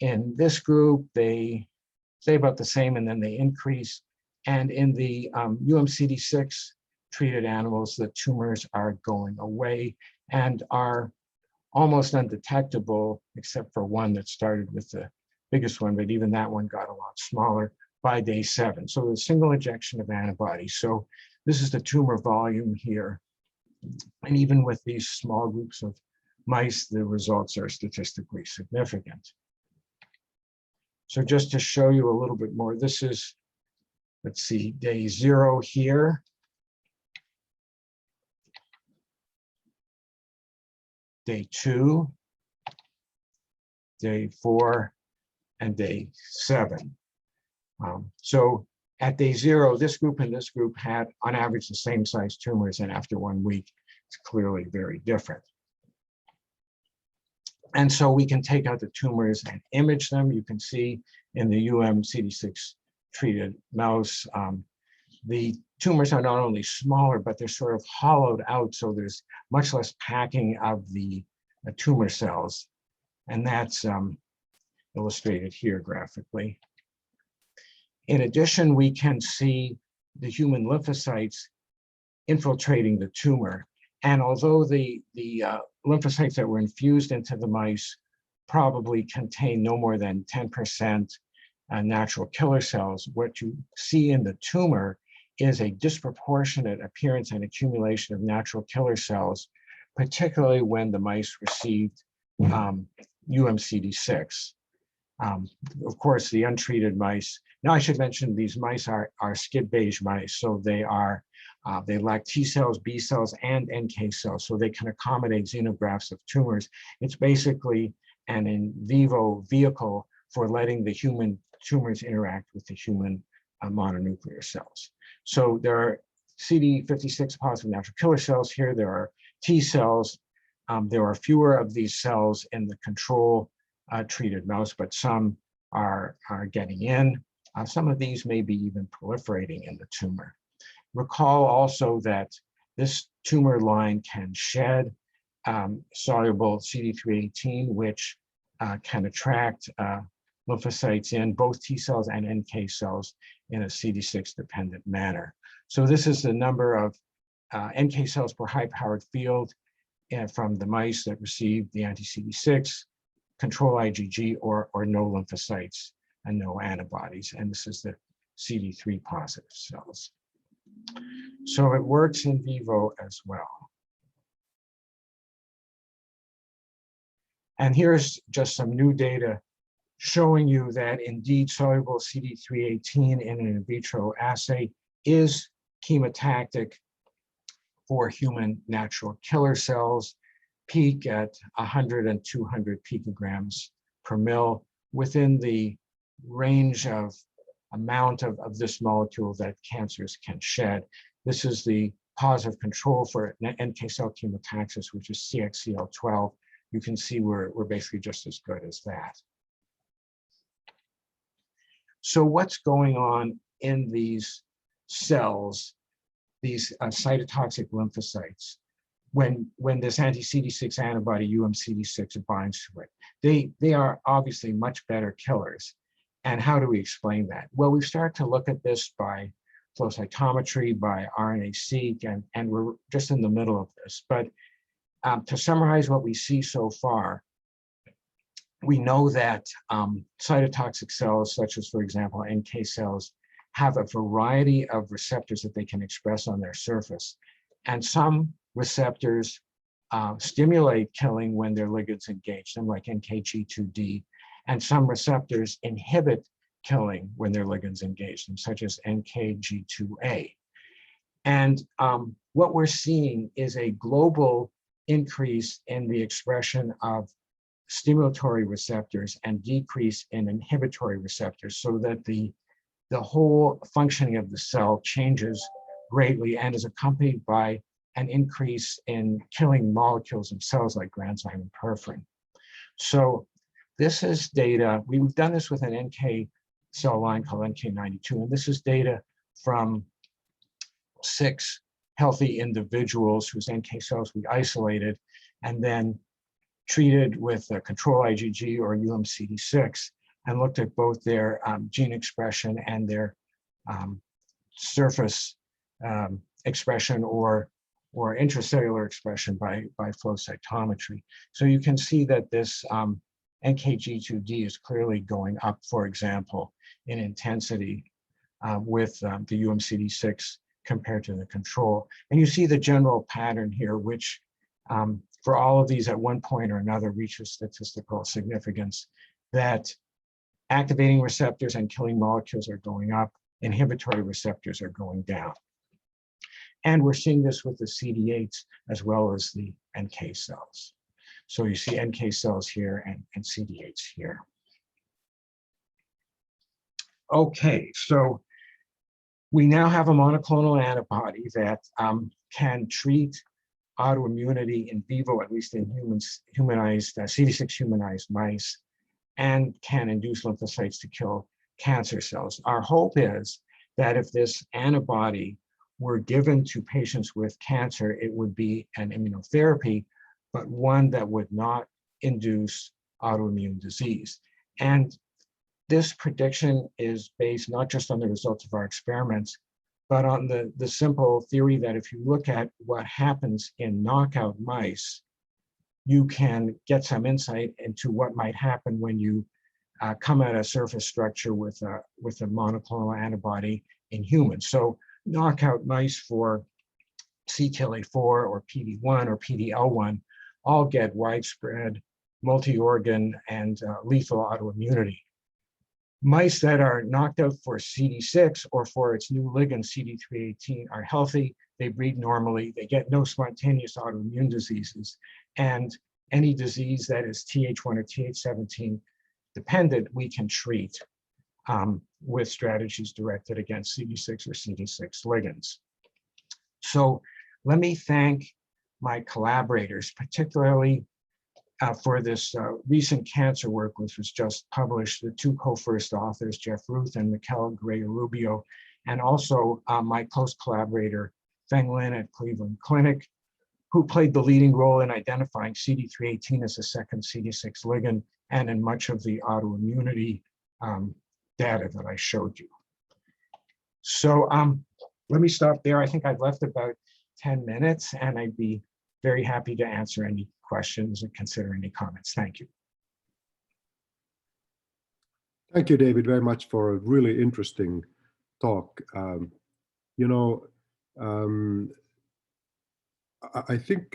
In this group, they stay about the same and then they increase. And in the CD6 treated animals, the tumors are going away and are almost undetectable, except for one that started with the biggest one, but even that one got a lot smaller by day 7. So a single injection of antibody. So this is the tumor volume here. And even with these small groups of mice, the results are statistically significant. So just to show you a little bit more, this is, let's see, day 0 here. Day 2, day 4, and day 7. So at day 0, this group and this group had, on average, the same size tumors, and after 1 week, it's clearly very different. And so we can take out the tumors and image them. You can see in the CD6 treated mouse, the tumors are not only smaller, but they're sort of hollowed out, so there's much less packing of the tumor cells. And that's illustrated here graphically. In addition, we can see the human lymphocytes infiltrating the tumor. And although the lymphocytes that were infused into the mice probably contain no more than 10% natural killer cells, what you see in the tumor is a disproportionate appearance and accumulation of natural killer cells, particularly when the mice received CD6. Of course, the untreated mice, now I should mention these mice are skid beige mice, so they lack T cells, B cells, and NK cells, so they can accommodate xenografts of tumors. It's basically an in vivo vehicle for letting the human tumors interact with the human mononuclear cells. So there are CD56 positive natural killer cells here. There are T cells. There are fewer of these cells in the control treated mouse, but some are getting in. Some of these may be even proliferating in the tumor. Recall also that this tumor line can shed soluble CD318, which can attract lymphocytes in both T cells and NK cells in a CD6 dependent manner. So this is the number of NK cells per high powered field from the mice that received the anti-CD6, control IgG, or no lymphocytes and no antibodies. And this is the CD3 positive cells. So it works in vivo as well. And here's just some new data showing you that indeed soluble CD318 in an in vitro assay is chemotactic for human natural killer cells, peak at 100 and 200 picograms per mil within the range of amount of this molecule that cancers can shed. This is the positive control for NK cell chemotaxis, which is CXCL12. You can see we're basically just as good as that. So what's going on in these cells, these cytotoxic lymphocytes, when this anti-CD6 antibody CD6 binds to it? They are obviously much better killers. And how do we explain that? Well, we start to look at this by flow cytometry, by RNA-seq, and we're just in the middle of this. But to summarize what we see so far, we know that cytotoxic cells, such as, for example, NK cells, have a variety of receptors that they can express on their surface. And some receptors stimulate killing when their ligands engage them, like NKG2D. And some receptors inhibit killing when their ligands engage them, such as NKG2A. And what we're seeing is a global increase in the expression of stimulatory receptors and decrease in inhibitory receptors, so that the whole functioning of the cell changes greatly and is accompanied by an increase in killing molecules themselves like granzyme and perforin. So this is data, we've done this with an NK cell line called NK92, and this is data from 6 healthy individuals whose NK cells we isolated and then treated with a control IgG or CD6 and looked at both their gene expression and their surface expression or intracellular expression by flow cytometry. So you can see that this NKG2D is clearly going up, for example, in intensity with the CD6 compared to the control. And you see the general pattern here, which for all of these at one point or another reaches statistical significance, that activating receptors and killing molecules are going up, inhibitory receptors are going down. And we're seeing this with the CD8s as well as the NK cells. So you see NK cells here and CD8s here. Okay, so we now have a monoclonal antibody that can treat autoimmunity in vivo, at least in humanized CD6-humanized mice, and can induce lymphocytes to kill cancer cells. Our hope is that if this antibody were given to patients with cancer, it would be an immunotherapy, but one that would not induce autoimmune disease. And this prediction is based not just on the results of our experiments, but on the simple theory that if you look at what happens in knockout mice, you can get some insight into what might happen when you come at a surface structure with a monoclonal antibody in humans. So knockout mice for CTLA4 or PD1 or PDL1 all get widespread multi-organ and lethal autoimmunity. Mice that are knocked out for CD6 or for its new ligand CD318 are healthy, they breed normally, they get no spontaneous autoimmune diseases, and any disease that is Th1 or Th17 dependent, we can treat with strategies directed against CD6 or CD6 ligands. So let me thank my collaborators, particularly for this recent cancer work, which was just published, the 2 co-first authors, Jeff Ruth and Mikel Greyer-Rubio, and also my close collaborator, Feng Lin at Cleveland Clinic, who played the leading role in identifying CD318 as a second CD6 ligand and in much of the autoimmunity data that I showed you. So let me stop there. I think I've left about 10 minutes, and I'd be very happy to answer any questions and consider any comments. Thank you. Thank you, David, very much for a really interesting talk. I think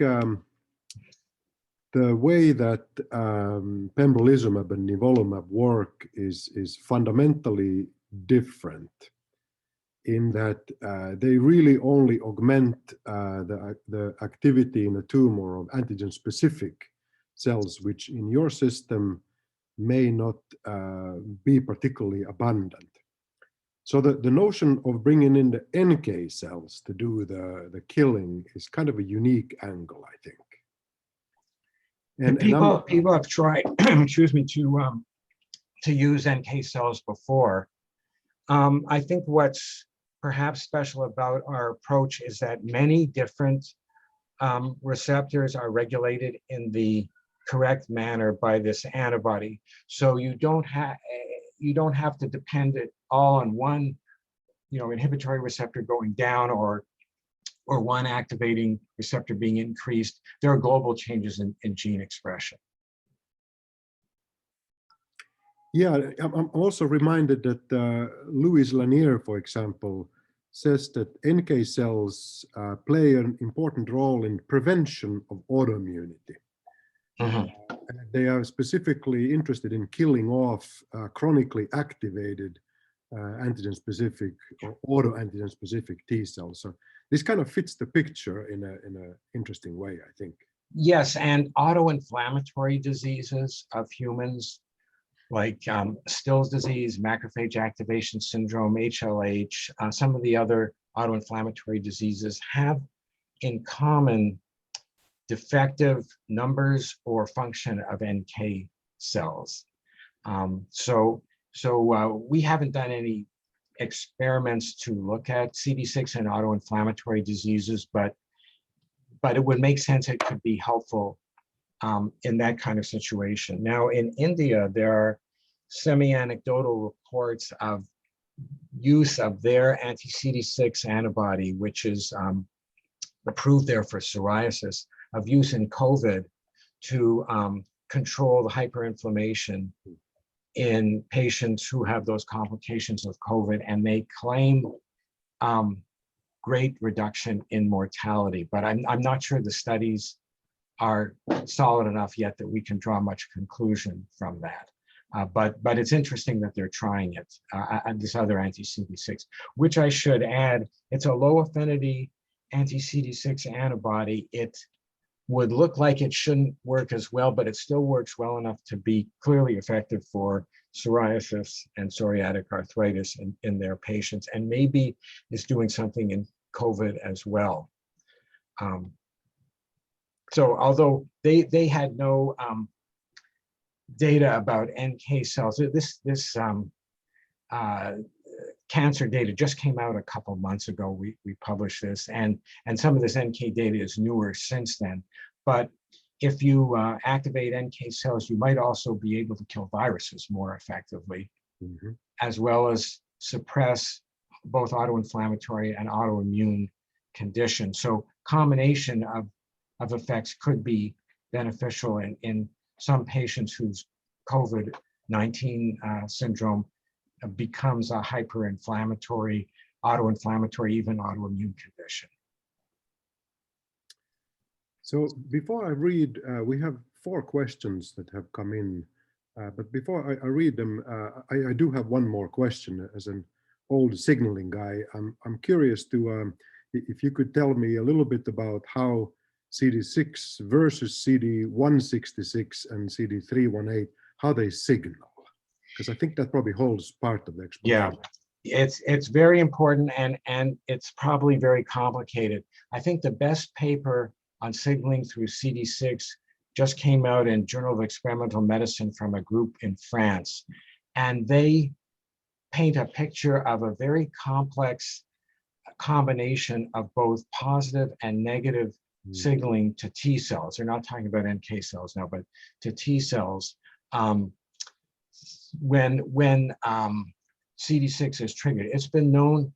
the way that pembrolizumab and nivolumab work is fundamentally different in that they really only augment the activity in a tumor of antigen-specific cells, which in your system may not be particularly abundant. So the notion of bringing in the NK cells to do the killing is kind of a unique angle, I think. And people have tried, excuse me, to use NK cells before. I think what's perhaps special about our approach is that many different receptors are regulated in the correct manner by this antibody. So you don't have to depend it all on one, inhibitory receptor going down or one activating receptor being increased. There are global changes in gene expression. Yeah, I'm also reminded that Louis Lanier, for example, says that NK cells play an important role in prevention of autoimmunity. They are specifically interested in killing off chronically activated antigen-specific or auto-antigen-specific T cells. So this kind of fits the picture in a interesting way, I think. Yes, and auto-inflammatory diseases of humans, like Still's disease, macrophage activation syndrome, HLH, some of the other autoinflammatory diseases have in common defective numbers or function of NK cells. So we haven't done any experiments to look at CD6 and autoinflammatory diseases, but it would make sense it could be helpful in that kind of situation. Now, in India, there are semi-anecdotal reports of use of their anti-CD6 antibody, which is approved there for psoriasis, of use in COVID to control the hyperinflammation in patients who have those complications of COVID, and they claim great reduction in mortality. But I'm not sure the studies are solid enough yet that we can draw much conclusion from that. But it's interesting that they're trying it, this other anti-CD6, which I should add, it's a low affinity anti-CD6 antibody. It would look like it shouldn't work as well, but it still works well enough to be clearly effective for psoriasis and psoriatic arthritis in their patients, and maybe is doing something in COVID as well. So although they had no data about NK cells, this cancer data just came out a couple months ago. We published this, and some of this NK data is newer since then. But if you activate NK cells, you might also be able to kill viruses more effectively, as well as suppress both autoinflammatory and autoimmune conditions. So combination of effects could be beneficial in some patients whose COVID-19 syndrome becomes a hyperinflammatory, autoinflammatory, even autoimmune condition. So before I read, we have 4 questions that have come in, but before I read them, I do have one more question. As an old signaling guy, I'm curious to, if you could tell me a little bit about how CD6 versus CD166 and CD318, how they signal. Because I think that probably holds part of the explanation. Yeah, it's very important, and it's probably very complicated. I think the best paper on signaling through CD6 just came out in Journal of Experimental Medicine from a group in France, and they paint a picture of a very complex combination of both positive and negative signaling to T cells. They're not talking about NK cells now, but to T cells. When CD6 is triggered. It's been known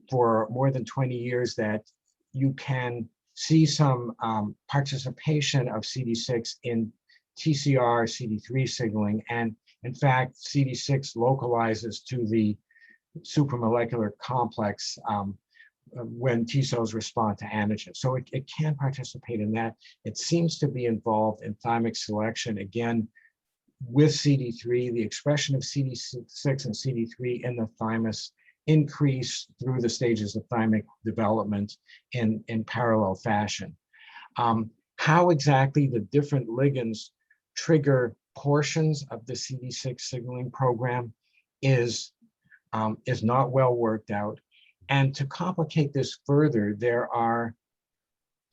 for more than 20 years that you can see some participation of CD6 in TCR, CD3 signaling, and in fact, CD6 localizes to the supramolecular complex when T cells respond to antigen. So it can participate in that. It seems to be involved in thymic selection, again, with CD3, the expression of CD6 and CD3 in the thymus increase through the stages of thymic development in parallel fashion. How exactly the different ligands trigger portions of the CD6 signaling program is not well worked out. And to complicate this further, there are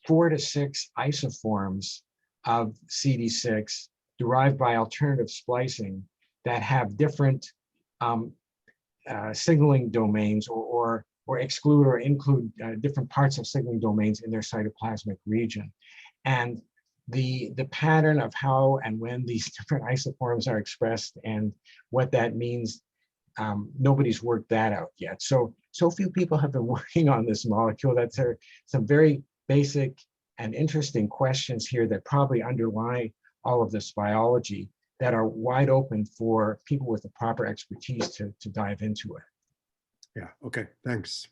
4 to 6 isoforms of CD6 derived by alternative splicing that have different signaling domains or exclude or include different parts of signaling domains in their cytoplasmic region. And the pattern of how and when these different isoforms are expressed and what that means, nobody's worked that out yet. So few people have been working on this molecule that there are some very basic and interesting questions here that probably underlie all of this biology that are wide open for people with the proper expertise to dive into it. Yeah, okay, thanks.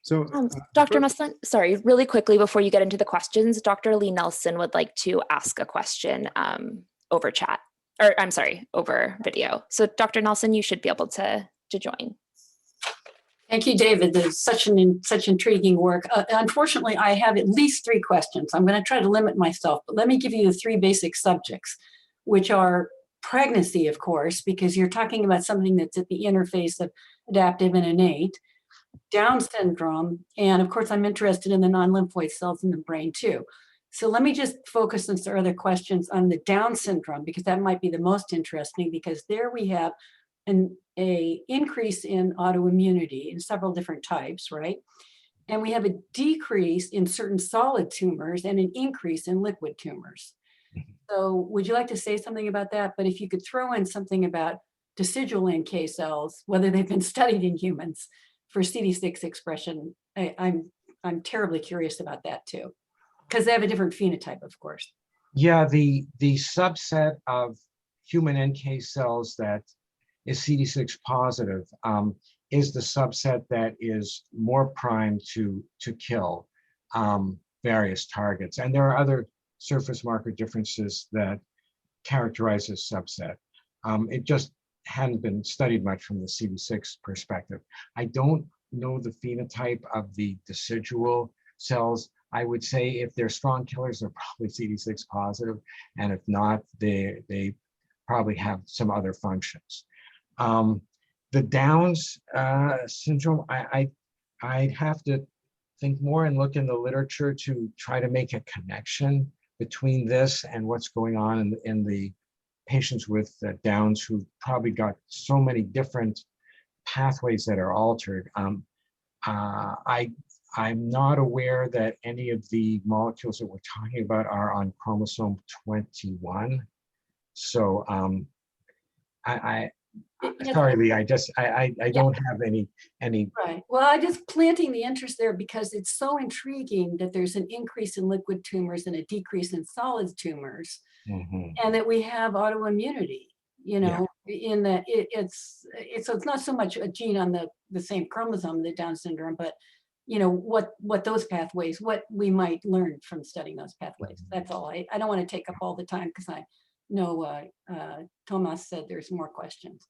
So Dr. Muslin, sorry, really quickly before you get into the questions, Dr. Lee Nelson would like to ask a question over chat, or I'm sorry, over video. So Dr. Nelson, you should be able to to join. Thank you, David. There's such intriguing work. Unfortunately, I have at least 3 questions. I'm going to try to limit myself, but let me give you the 3 basic subjects, which are pregnancy, of course, because you're talking about something that's at the interface of adaptive and innate, Down syndrome, and of course, I'm interested in the non-lymphoid cells in the brain too. So let me just focus on some other questions on the Down syndrome, because that might be the most interesting, because there we have an increase in autoimmunity in several different types, right? And we have a decrease in certain solid tumors and an increase in liquid tumors. So would you like to say something about that? But if you could throw in something about decidual NK cells, whether they've been studied in humans for CD6 expression, I'm terribly curious about that too, because they have a different phenotype, of course. Yeah, the subset of human NK cells that is CD6 positive is the subset that is more primed to kill various targets. And there are other surface marker differences that characterize this subset. It just hadn't been studied much from the CD6 perspective. I don't know the phenotype of the decidual cells. I would say if they're strong killers, they're probably CD6 positive, and if not, they probably have some other functions. The Downs syndrome, I'd have to think more and look in the literature to try to make a connection between this and what's going on in the patients with Downs who probably got so many different pathways that are altered. I'm not aware that any of the molecules that we're talking about are on chromosome 21. So sorry, Lee, I don't have any. Right. Well, I just planting the interest there because it's so intriguing that there's an increase in liquid tumors and a decrease in solid tumors, and that we have autoimmunity. You know, in that it's not so much a gene on the same chromosome, the Down syndrome, but you know what those pathways, what we might learn from studying those pathways. That's all. I don't want to take up all the time because I know Thomas said there's more questions.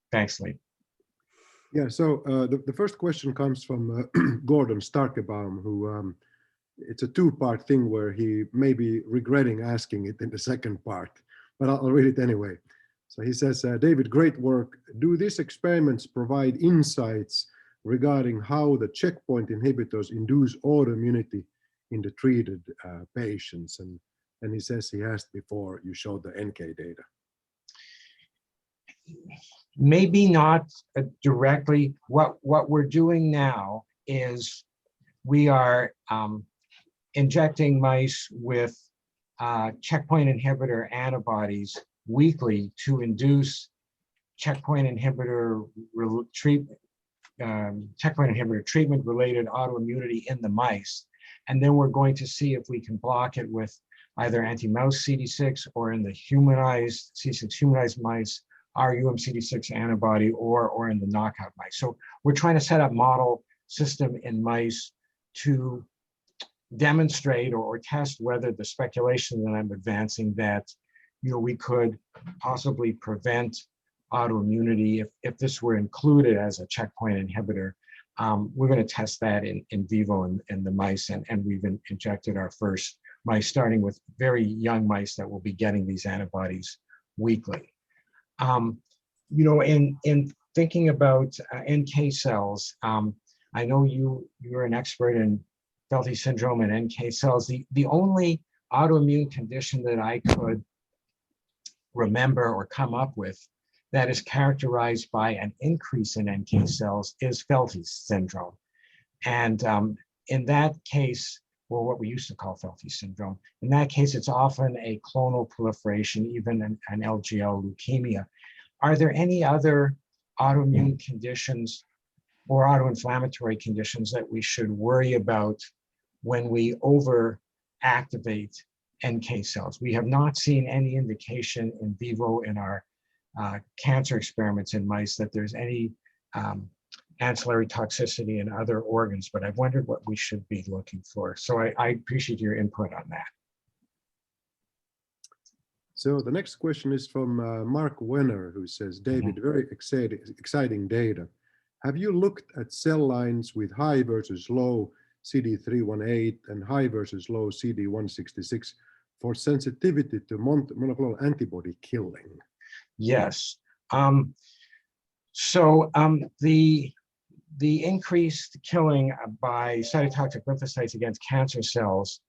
Thanks, Lee. Yeah, so the first question comes from Gordon Starkebaum, who it's a 2-part thing where he may be regretting asking it in the second part, but I'll read it anyway. So he says, David, great work. Do these experiments provide insights regarding how the checkpoint inhibitors induce autoimmunity in the treated patients? And he says he asked before you showed the NK data. Maybe not directly. What we're doing now is we are injecting mice with checkpoint inhibitor antibodies weekly to induce checkpoint inhibitor treatment related autoimmunity in the mice. And then we're going to see if we can block it with either anti-mouse CD6 or in the humanized CD6-humanized mice, our CD6 antibody, or in the knockout mice. So we're trying to set up model system in mice to demonstrate or test whether the speculation that I'm advancing that we could possibly prevent autoimmunity if this were included as a checkpoint inhibitor. We're going to test that in vivo in the mice, and we've injected our first mice, starting with very young mice that will be getting these antibodies weekly. In thinking about NK cells, I know you're an expert in Felty syndrome and NK cells. The only autoimmune condition that I could remember or come up with that is characterized by an increase in NK cells is Felty syndrome. And in that case, or what we used to call Felty syndrome, in that case, it's often a clonal proliferation, even an LGL leukemia. Are there any other autoimmune conditions or autoinflammatory conditions that we should worry about when we overactivate NK cells? We have not seen any indication in vivo in our cancer experiments in mice that there's any ancillary toxicity in other organs, but I've wondered what we should be looking for. So I appreciate your input on that. So the next question is from Mark Wenner, who says, David, very exciting data. Have you looked at cell lines with high versus low CD318 and high versus low CD166 for sensitivity to monoclonal antibody killing? Yes. The increased killing by cytotoxic lymphocytes against cancer cells,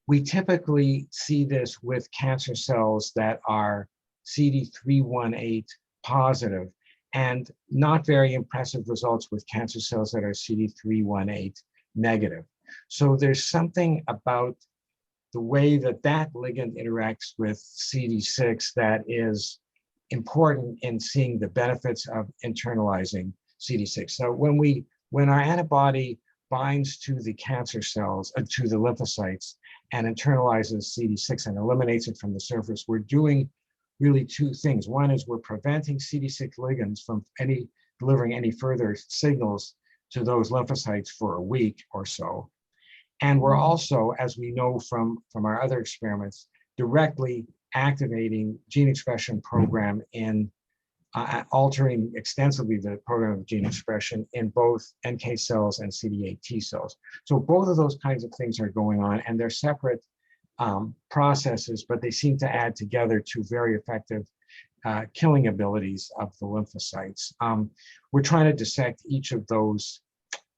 we typically see this with cancer cells that are CD318 positive, and not very impressive results with cancer cells that are CD318 negative. So there's something about the way that that ligand interacts with CD6 that is important in seeing the benefits of internalizing CD6. So when our antibody binds to the cancer cells, to the lymphocytes, and internalizes CD6 and eliminates it from the surface, we're doing really two things. One is we're preventing CD6 ligands from delivering any further signals to those lymphocytes for a week or so. And we're also, as we know from our other experiments, directly activating gene expression program in altering extensively the program of gene expression in both NK cells and CD8 T cells. So both of those kinds of things are going on, and they're separate processes, but they seem to add together to very effective killing abilities of the lymphocytes. We're trying to dissect each of those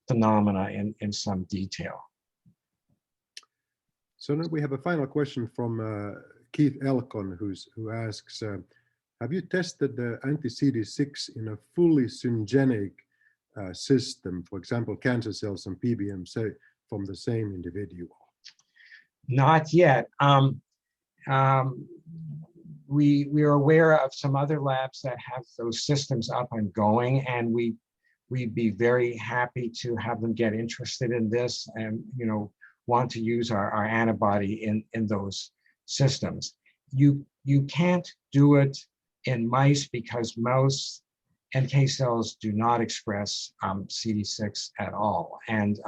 phenomena in some detail. So now we have a final question from Keith Elkon, who asks, have you tested the anti-CD6 in a fully syngenic system, for example, cancer cells and PBM, say, from the same individual? Not yet. We are aware of some other labs that have those systems up and going, and we'd be very happy to have them get interested in this and want to use our antibody in those systems. You can't do it in mice because mouse NK cells do not express CD6 at all. And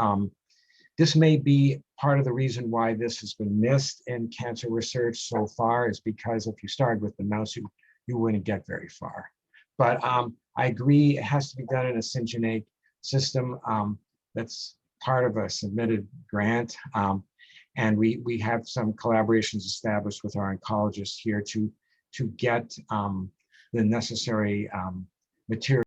this may be part of the reason why this has been missed in cancer research so far, is because if you started with the mouse, you wouldn't get very far. But I agree, it has to be done in a syngeneic system. That's part of a submitted grant. And we have some collaborations established with our oncologists here to get the necessary material